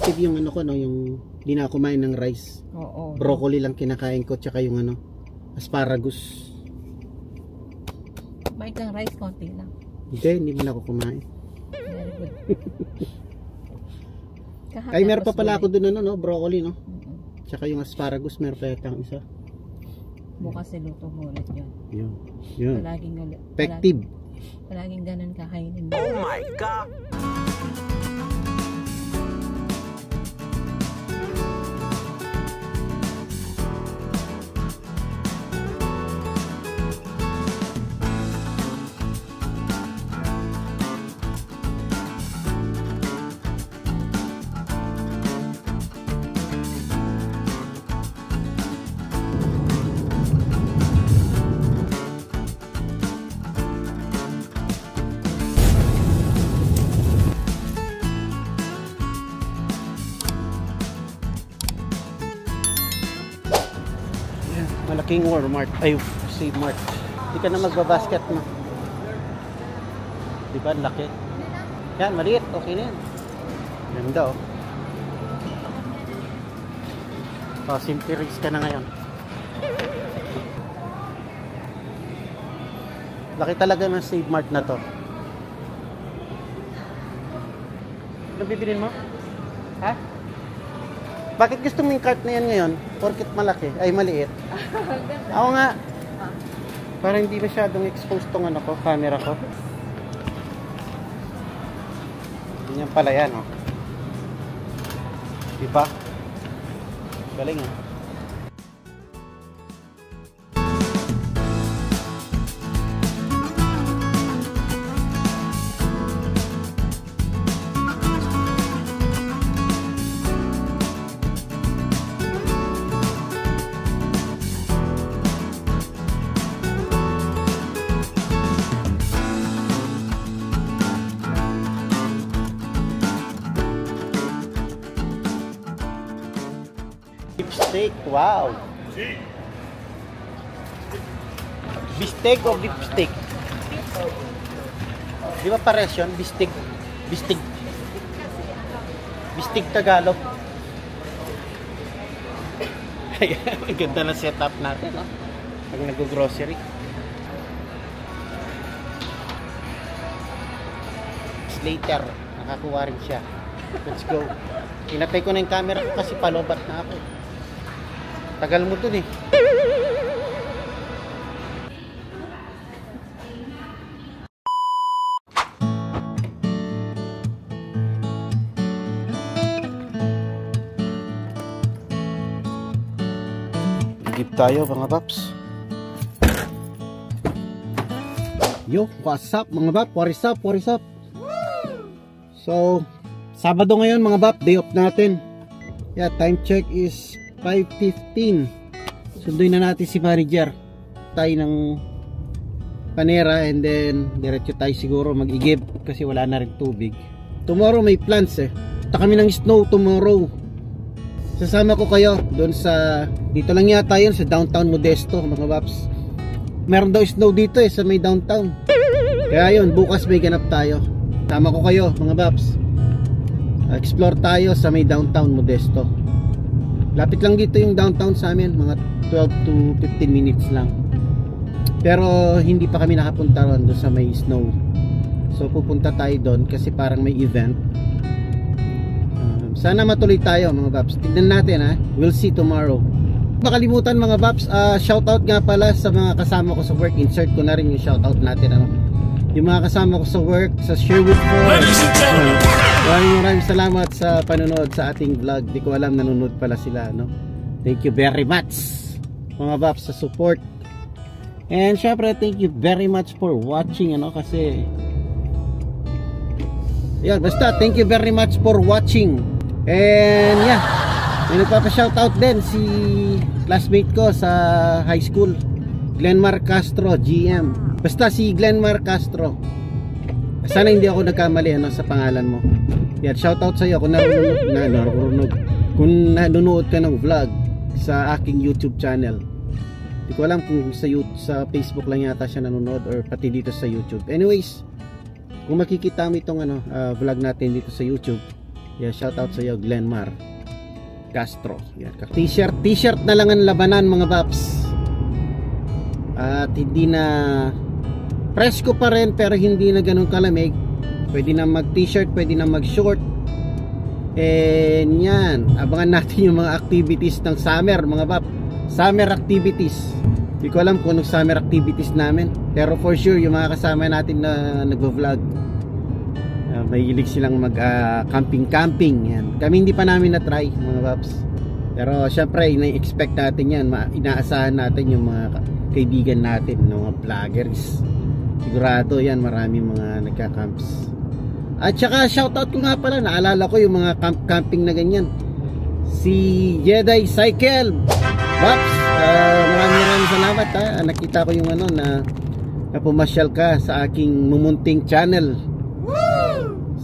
effective yung ano ko, no, yung hindi na ako kumain ng rice. Oo. Broccoli lang kinakain ko, tsaka yung ano, asparagus. Kumain kang rice, konti lang. Hindi man ako kumain. Very good. Ay, meron pa pala ako dun, ano, no, broccoli, no? Tsaka yung asparagus, meron pa yatang isa. Bukas iluto mo ulit yun. Yun. Palaging ulit. Effective. Palaging ganun kakainin mo. Oh my God! Malaking Walmart, ay Save-Mart. Hindi ka na magbabasket mo. Diba, laki. Yan, maliit, okay na yan. Ganda, oh. Oh, simple race ka na ngayon. Laki talaga ng Save-Mart na to. Ano bibilin mo? Ha? Bakit gusto mo yung cart na yan ngayon? Porket malaki, ay maliit. Ako nga. Para hindi masyadong exposed tong ano ko, camera ko. Ganyan pala yan, oh. Diba? Galing, ah. Steak, wow. Bistek o beef steak? Di ba pares yun? Bistek. Bistek. Bistek Tagalog. Ang ganda na setup natin, no? Pag nag-grocery. Later, nakakuha rin siya. Let's go. Pinatay ko na yung camera ko kasi palobat na ako. Tagal mo dun, eh. Gip tayo, mga paps. Yo, what's up, mga pap? What is up? What is up? So, Sabado ngayon, mga pap, day off natin. Yeah, time check is 5:15. Sunduin na natin si manager. Tayo ng panera and then diretso tayo siguro mag-igib kasi wala na rin tubig. Tomorrow may plans, eh. Punta kami ng snow tomorrow. Sasama ko kayo doon sa, dito lang yata yun, sa downtown Modesto, mga paps. Meron daw snow dito, eh, sa may downtown. Kaya yun, bukas may ganap tayo. Tama ko kayo, mga paps. Explore tayo sa may downtown Modesto. Lapit lang dito yung downtown sa amin, mga 12 to 15 minutes lang. Pero hindi pa kami nakapunta ron doon sa may snow. So pupunta tayo doon kasi parang may event. Sana matuloy tayo, mga paps. Tignan natin, ha. We'll see tomorrow. Makalimutan, mga paps, shoutout nga pala sa mga kasama ko sa work. Insert ko na rin yung shoutout natin, ano. Yung mga kasama ko sa work sa Sherwood Falls. Maraming salamat sa panonood sa ating vlog. Di ko alam nanonood pala sila, no? Thank you very much, mga paps, sa support. And syempre, thank you very much for watching, ano, kasi yan, basta thank you very much for watching. And yeah, may nagpapa-shoutout din si classmate ko sa high school, Glenmar Castro, GM. Basta si Glenmar Castro. Sana hindi ako nagkamali, ano, sa pangalan mo. Yan, shoutout sa iyo kung nanonood ka ng vlog sa aking YouTube channel. Hindi ko alam kung sa Facebook lang yata siya nanonood or pati dito sa YouTube. Anyways, kung makikita mo itong vlog natin dito sa YouTube, Yeah, shout out sa iyo, Glenmar Castro. Yan, t-shirt na lang ang labanan mga paps. At hindi na presko pa rin, pero hindi na ganun kalamig. Pwede na mag t-shirt, pwede na mag short. And yan, abangan natin yung mga activities ng summer mga paps. Summer activities. Hindi ko alam kung anong summer activities namin, pero for sure yung mga kasama natin na nagvo-vlog, mahilig silang mag camping. Yan. Kami hindi pa namin na-try mga paps. Pero syempre ina-expect natin yan, inaasahan natin yung mga kaibigan natin, mga vloggers. Sigurado yan, marami mga nagka-camps. At saka shoutout ko nga pala, naalala ko yung mga camping na ganyan. Si Jedi Cycle Paps, maraming salamat ha. Nakita ko yung ano na pumasyal ka sa aking mumunting channel.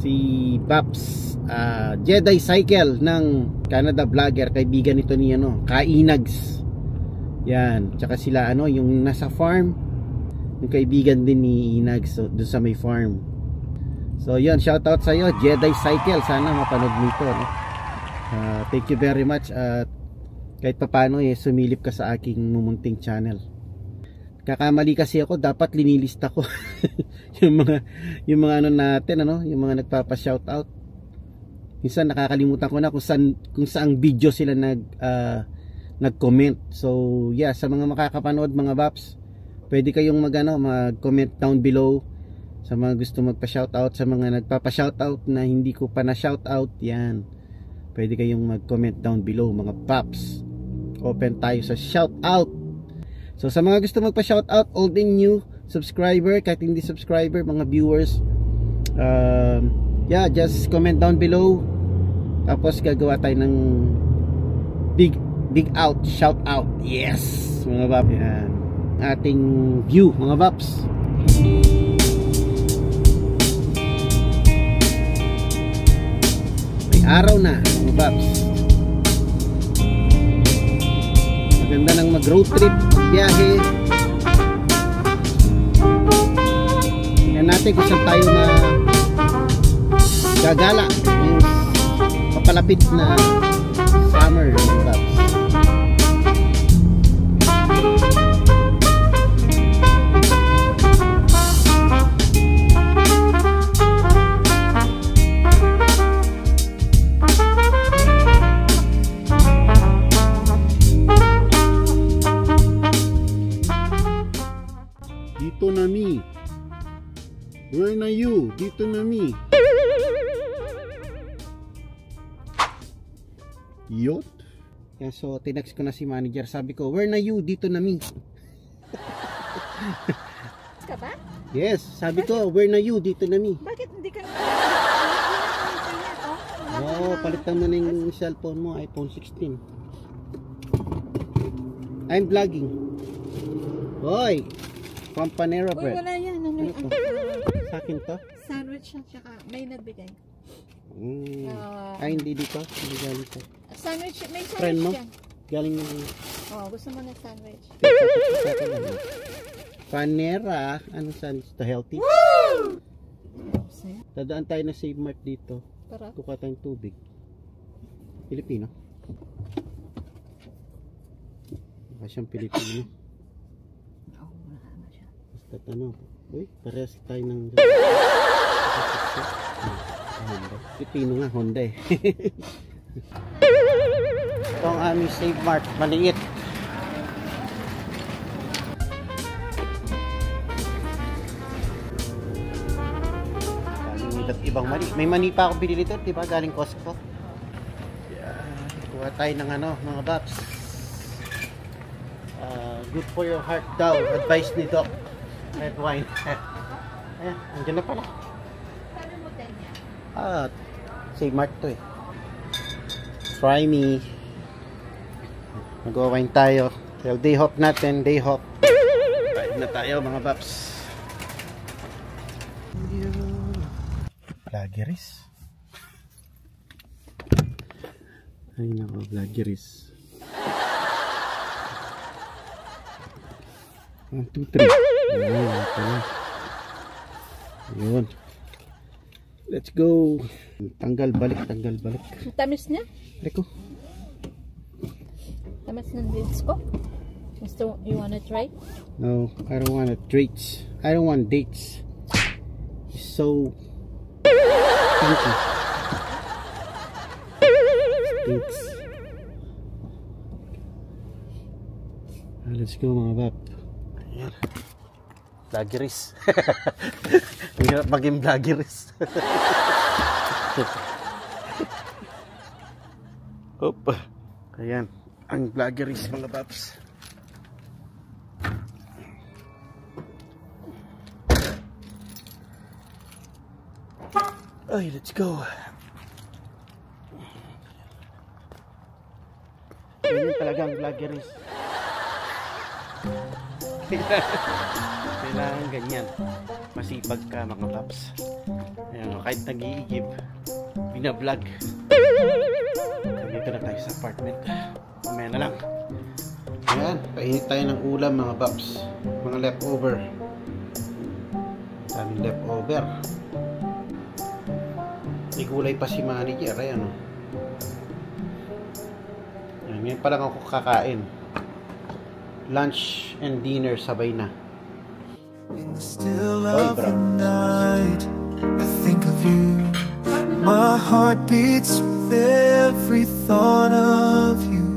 Si Paps Jedi Cycle ng Canada Vlogger, kaibigan nito ni ano, Kainags. Yan, tsaka sila ano, yung nasa farm, yung kaibigan din ni Inags, so, doon sa may farm. So yun, shoutout sa iyo Jedi Cycle, sana mapanood mo ito, no? Thank you very much at kahit papaano sumilip ka sa aking mumunting channel. Kakamali kasi ako, dapat linilista ko yung mga ano natin, ano, yung mga nagpapa-shoutout. Minsan nakakalimutan ko na kung saang video sila nag-comment. So yeah, sa mga makakapanood mga Baps, pwede kayong mag-comment down below sa mga gusto magpa-shoutout, sa mga nagpapa-shoutout na hindi ko pa na-shoutout. Yan, pwede kayong mag-comment down below mga Baps. Open tayo sa shoutout. So sa mga gusto magpa-shoutout, old and new subscriber, kahit hindi subscriber, mga viewers, yeah, just comment down below. Tapos gagawa tayo ng big out, shout out. Yes mga Baps, yan ating view mga Baps. May araw na mga Baps. Maganda ng mag-road trip, biyahe. Tingnan natin kung saan tayo na gagala yung papalapit na summer mga Baps. Dito na mi. Where na you? Dito na mi. Yot. Yeah, so tinext ko na si manager. Sabi ko, where na you? Dito na mi. Ka ba? Yes, sabi ko, where na you? Dito na mi. Bakit hindi ka Oh, palitan mo na yung cellphone mo, iPhone 16. I'm vlogging. Hoy! From Panera Bread. Wala yan. Ano to? Sa akin to? Sandwich siya, tsaka may nagbigay. Ay, hindi dito. Hindi galing to. Sandwich, may sandwich Friend mo? yan. Galing yung... Gusto mo na sandwich? Panera. Anong sandwich to? Healthy? Woo! Dadaan tayo na Save Mart dito. Tara. Kukuha tayong tubig. Pilipino. Baka siyang Pilipino. Basta ano. Uy, parehas tayo ng... Honda. Pilipino nga, Honda eh. Ito ang aming Save Mart. Maliit. Galing iba't ibang mani. May mani pa ako binili ito, diba? Galing Costco. Kuha tayo ng ano, mga Baps. Good for your heart daw. Advice ni Doc. Red wine. Ayan, andyan na pala. Save Mart to eh. Try me. Mag-wine tayo. Well, day hop natin. Day hop. Ride na tayo mga Baps. Vloggeries. Ay nako, vloggeries. 1, 2, 3. Ayun, ito na. Ayun. Let's go. Tanggal balik, tanggal balik. Tamis niya? Reko. Tamis ng dates ko? You wanna try? No, I don't want dates. I don't want dates. It's so stinky. Stinks. Let's go mga bab. Ayan. Vloggeries. Ang hirap maging vloggeries. Hop. Ayan. Ang vloggeries mga babs. Ay, let's go. Ganyan talaga ang vloggeries. Kailangan ganyan. Masipag ka mga paps. Ayan, kahit nag-iigib, binablog. Dito na tayo sa apartment. Mamaya na lang. Ayan, painit tayo ng ulam mga paps. Mga leftover. Daming leftover. May gulay pa si manager. Ayan o. Ngayon pa lang ako kakain. Lunch and dinner sabay na. In the still of the night, I think of you. My heart beats with every thought of you.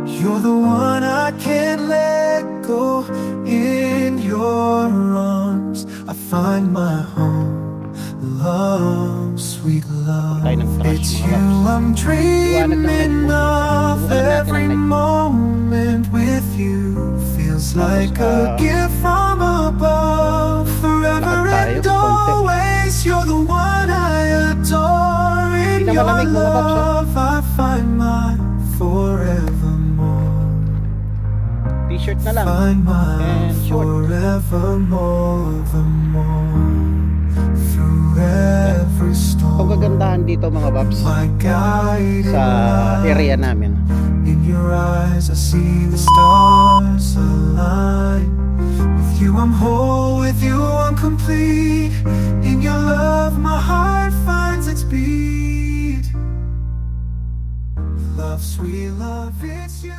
You're the one I can't let go. In your arms I find my home. Love, sweet love. It's you I'm dreaming of. Every moment with you feels like a gift from above. Forever and always, you're the one I adore. In your love I find my forevermore. T-shirt na lang. Find my and short. forevermore, the more. Through every storm. Ang kagandahan dito mga babs My guide sa area namin. in your eyes, I see the stars align. With you I'm whole, with you I'm complete. In your love my heart finds its beat. Love, sweet love, it's you.